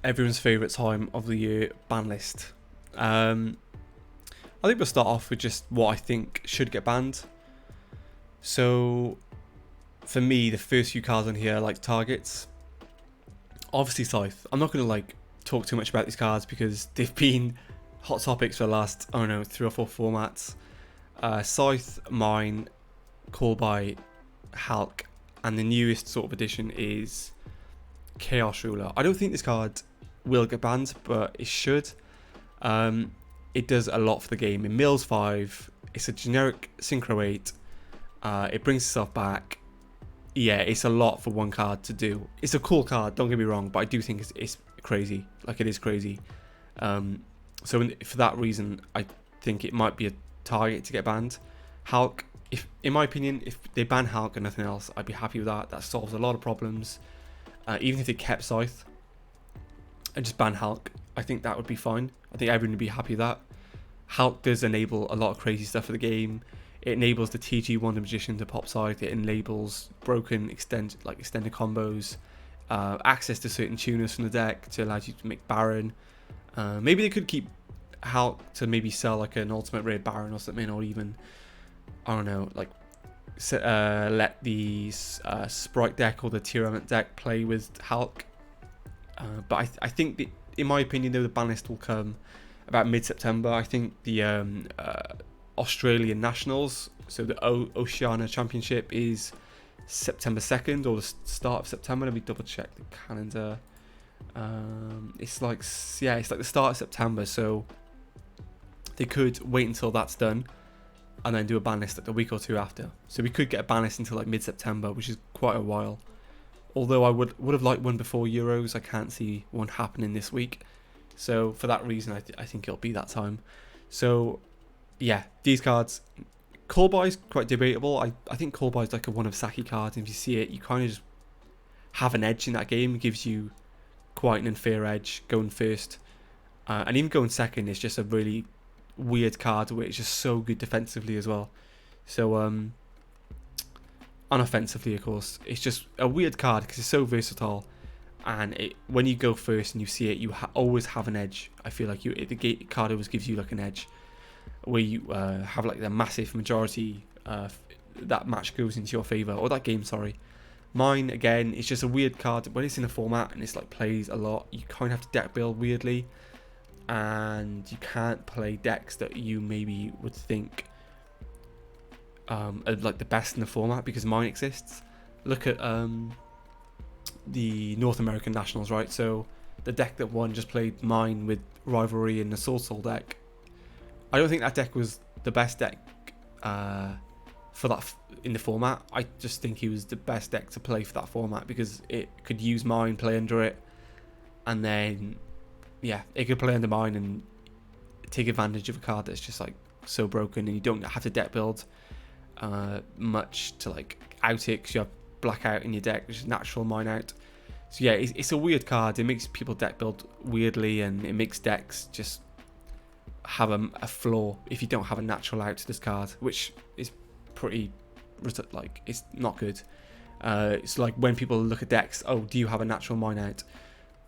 everyone's favourite time of the year, Banlist. I think we'll start off with just what I think should get banned. So, for me, the first few cards on here are like targets. Obviously, Scythe. I'm not going to like talk too much about these cards because they've been hot topics for the last, I don't know, 3 or 4 formats. Scythe, Mine, Callboy, Hulk, and the newest sort of addition is Chaos Ruler. I don't think this card will get banned, but it should. It does a lot for the game. It mills 5. It's a generic Synchro 8. It brings itself back. Yeah, it's a lot for one card to do. It's a cool card, don't get me wrong, but I do think it's crazy. Like, it is crazy. So for that reason, I think it might be a target to get banned. Hulk, in my opinion, if they ban Hulk and nothing else, I'd be happy with that. That solves a lot of problems. Even if they kept Scythe and just ban Hulk, I think that would be fine. I think everyone would be happy with that. Hulk does enable a lot of crazy stuff for the game. It enables the TG Wonder Magician to pop Scythe. It enables broken extended combos, access to certain tuners from the deck to allow you to make Baron. Maybe they could keep Hulk to maybe sell like an ultimate rare Baron or something, or even, I don't know, like let the Sprite deck or the Tier Element deck play with Hulk. But I think that, in my opinion, though, the ban list will come about mid-September. I think the Australian Nationals, so the Oceania Championship, is September 2nd or the start of September. Let me double check the calendar. It's like the start of September, so they could wait until that's done and then do a ban list like a week or two after. So we could get a ban list until like mid-September, which is quite a while. Although I would have liked one before Euros, I can't see one happening this week. So for that reason, I think it'll be that time. So yeah, these cards. Callboy is quite debatable. I think Callboy is like a one of Saki card. And if you see it, you kind of just have an edge in that game. It gives you quite an unfair edge going first. And even going second is just a really weird card where it's just so good defensively as well. So unoffensively, of course, it's just a weird card because it's so versatile. And when you go first and you see it, you always have an edge. I feel like the gate card always gives you like an edge, where you have like the massive majority that match goes into your favor, or that game, sorry. Mine, again, it's just a weird card. When it's in a format and it's like plays a lot, you kind of have to deck build weirdly, and you can't play decks that you maybe would think are like the best in the format because Mine exists. Look at the North American Nationals, right? So the deck that won just played Mine with Rivalry and the Sword Soul deck. I don't think that deck was the best deck for that in the format. I just think he was the best deck to play for that format because it could use Mine, play under it, and then yeah, it could play under Mine and take advantage of a card that's just like so broken, and you don't have to deck build much to like out it because you have Blackout in your deck, which is natural Mine out. So yeah, it's a weird card. It makes people deck build weirdly, and it makes decks just have a flaw if you don't have a natural out to this card, which is pretty like it's not good. It's like when people look at decks, oh, do you have a natural Mine out?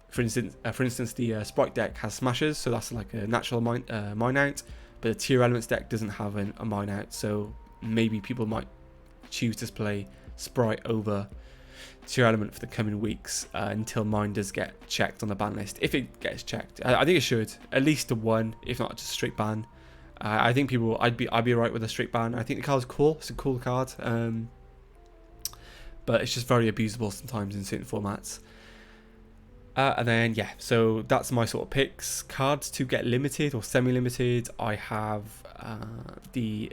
For instance, the Sprite deck has Smashes, so that's like a natural Mine out, but the Tier Elements deck doesn't have a Mine out, so maybe people might choose to play Sprite over Tier Element for the coming weeks until Mine does get checked on the ban list. If it gets checked, I think it should at least a 1, if not just a straight ban. I think people, I'd be alright with a straight ban. I think the card's cool. It's a cool card, but it's just very abusable sometimes in certain formats. And then yeah, so that's my sort of picks. Cards to get limited or semi-limited. I have the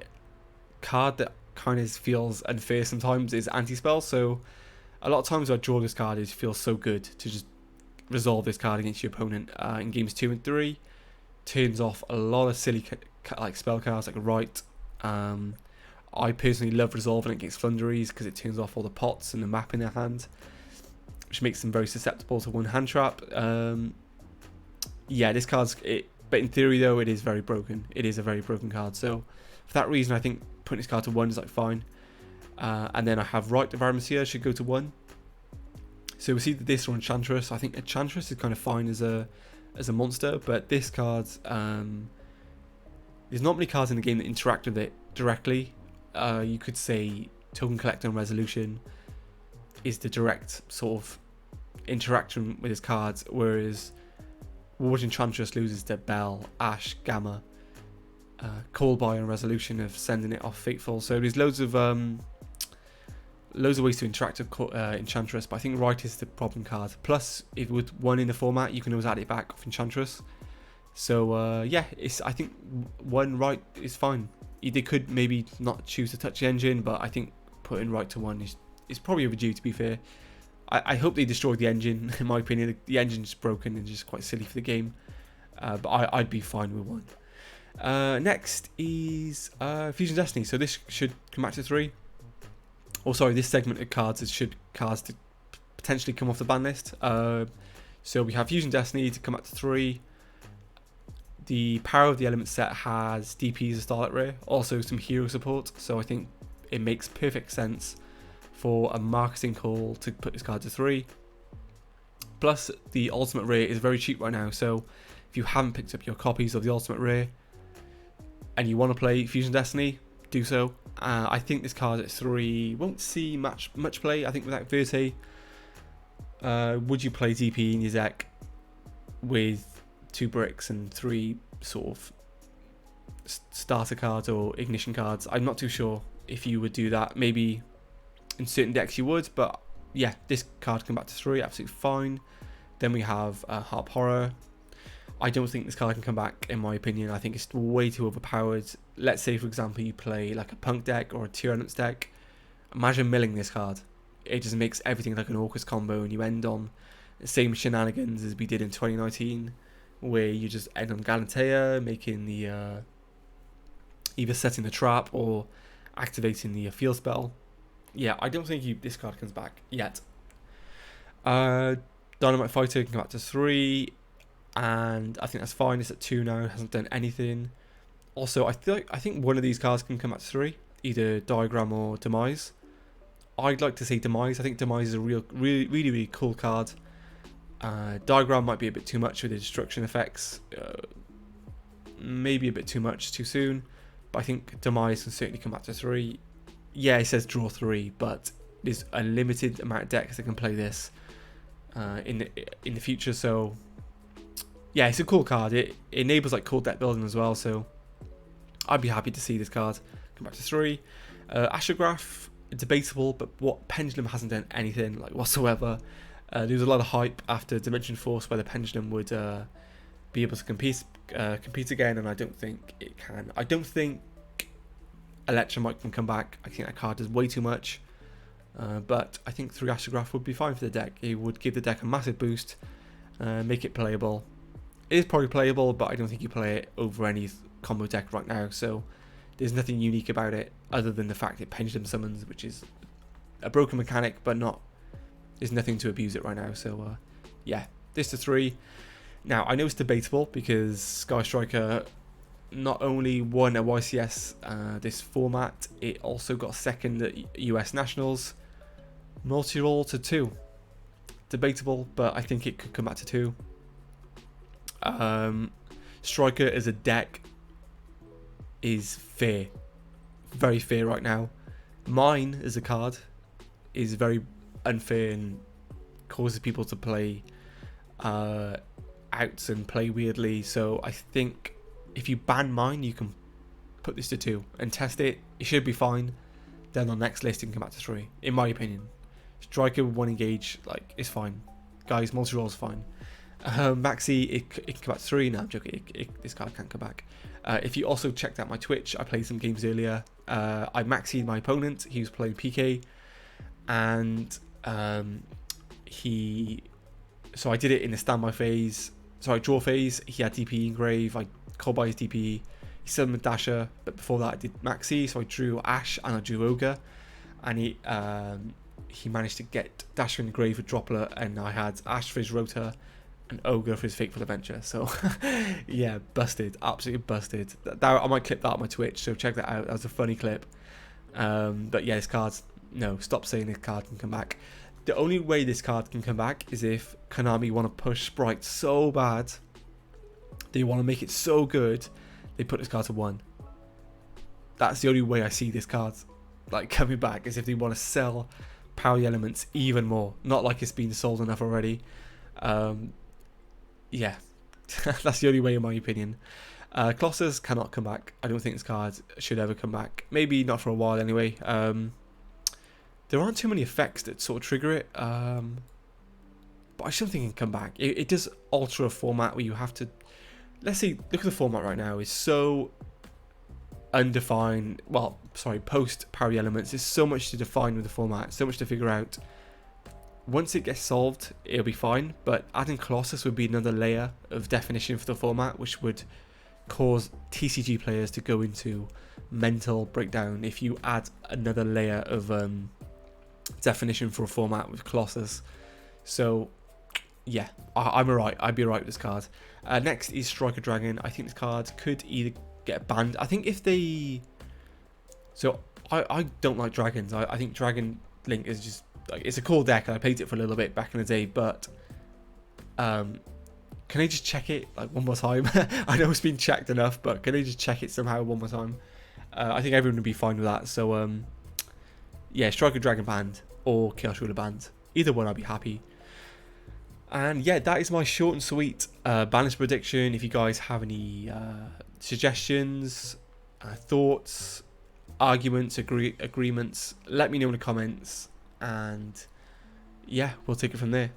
card that kind of feels unfair sometimes is Antispell. So a lot of times when I draw this card, it feels so good to just resolve this card against your opponent in games 2 and 3. Turns off a lot of silly like spell cards like Right. I personally love resolving it against Flunderies because it turns off all the pots and the map in their hand, which makes them very susceptible to one hand trap. Yeah, this card's it, but in theory though, it is very broken. It is a very broken card. So for that reason, I think putting this card to 1 is like fine. And then I have Right of Aramesia should go to 1. So we see that this or Enchantress. I think Enchantress is kind of fine as a monster, but this card, there's not many cards in the game that interact with it directly. You could say Token Collector and Resolution is the direct sort of interaction with his cards, whereas Warden Enchantress loses to Bell, Ash, Gamma, Callboy and Resolution of sending it off Fateful. So there's loads of ways to interact with Enchantress, but I think Right is the problem card. Plus, if with one in the format, you can always add it back off Enchantress. So yeah, I think one Right is fine. They could maybe not choose to touch the engine, but I think putting Right to one is probably overdue, to be fair. I hope they destroyed the engine. In my opinion, the engine's broken and just quite silly for the game. But I'd be fine with one. Next is Fusion Destiny. So this should come back to 3. Oh, sorry, this segment of cards should cards to potentially come off the ban list. So we have Fusion Destiny to come back to 3. The Power of the Element set has DP as a Starlight Ray, also some hero support. So I think it makes perfect sense for a marketing call to put this card to 3. Plus, the Ultimate Ray is very cheap right now. So if you haven't picked up your copies of the Ultimate Ray and you want to play Fusion Destiny, do so. I think this card at 3 won't see much play. I think without Verte, would you play DP in your deck with 2 bricks and 3 sort of starter cards or ignition cards? I'm not too sure if you would do that. Maybe in certain decks you would, but yeah, this card come back to 3, absolutely fine. Then we have Harp Horror. I don't think this card can come back, in my opinion. I think it's way too overpowered. Let's say, for example, you play like a Punk deck or a Tier Elements deck. Imagine milling this card. It just makes everything like an Orcus combo, and you end on the same shenanigans as we did in 2019, where you just end on Galantea, making the either setting the trap or activating the field spell. Yeah, I don't think this card comes back yet. Dynamite Fighter can come back to 3. And I think that's fine. It's at 2 now. It hasn't done anything. Also, I think one of these cards can come at 3, either Diagram or Demise. I'd like to say Demise. I think Demise is a really cool card. Diagram might be a bit too much with the destruction effects. Maybe a bit too much too soon. But I think Demise can certainly come back to 3. Yeah, it says draw 3, but there's a limited amount of decks that can play this in the future. So yeah, it's a cool card. It enables like cool deck building as well, so I'd be happy to see this card come back to 3. Astrograph, debatable, but what Pendulum hasn't done anything like whatsoever. There was a lot of hype after Dimension Force where the Pendulum would be able to compete again, and I don't think it can. I don't think Electromite can come back. I think that card does way too much. But I think 3 Astrograph would be fine for the deck. It would give the deck a massive boost, make it playable. It is probably playable, but I don't think you play it over any combo deck right now, so there's nothing unique about it other than the fact it Pendulum summons, which is a broken mechanic, but there's nothing to abuse it right now. So yeah, this to 3. Now, I know it's debatable because Sky Striker not only won a YCS this format, it also got second at US Nationals. Multirole to 2. Debatable, but I think it could come back to 2. Striker as a deck is fair, very fair right now. Mine as a card is very unfair and causes people to play outs and play weirdly. So I think if you ban mine, you can put this to 2 and test it. It should be fine. Then on the next list, it can come back to 3, in my opinion. Striker with 1 engage, like, it's fine. Guys, multi-roll's fine. Maxi, it can come back to 3. No, I'm joking. This card can't come back. If you also checked out my Twitch, I played some games earlier. I maxied my opponent. He was playing PK, and so I did it in the standby phase. Sorry, draw phase. He had DP engrave. I called by his DP. He summoned Dasher, but before that I did Maxi. So I drew Ash and I drew Ogre, and he managed to get Dasher engrave with Droplet, and I had Ash for his Rotor and Ogre for his Fateful Adventure. So yeah, busted, absolutely busted. I might clip that on my Twitch, so check that out. That was a funny clip. But yeah, this card's, no, stop saying this card can come back. the only way this card can come back is if Konami want to push Sprite so bad, they want to make it so good, they put this card to 1. That's the only way I see this card like coming back, is if they want to sell Power the Elements even more. Not like it's been sold enough already. Yeah, that's the only way in my opinion. Colossus cannot come back. I don't think this card should ever come back. Maybe not for a while anyway. There aren't too many effects that sort of trigger it. But I still think it can come back. It does alter a format where you have to... Let's see, look at the format right now. It's so undefined. Well, sorry, post Power the Elements. There's so much to define with the format. So much to figure out. Once it gets solved, it'll be fine. But adding Colossus would be another layer of definition for the format, which would cause TCG players to go into mental breakdown if you add another layer of definition for a format with Colossus. So yeah, I'm alright. I'd be alright with this card. Next is Striker Dragon. I think this card could either get banned. I think if they... So I don't like dragons. I think Dragon Link is just like, it's a cool deck, and I played it for a little bit back in the day, but can they just check it like one more time? I know it's been checked enough, but can they just check it somehow one more time? I think everyone would be fine with that. So yeah, Striker Dragon banned or Chaos Ruler banned. Either one, I'd be happy. And yeah, that is my short and sweet Banlist prediction. If you guys have any suggestions, thoughts, arguments, agreements, let me know in the comments. And yeah, we'll take it from there.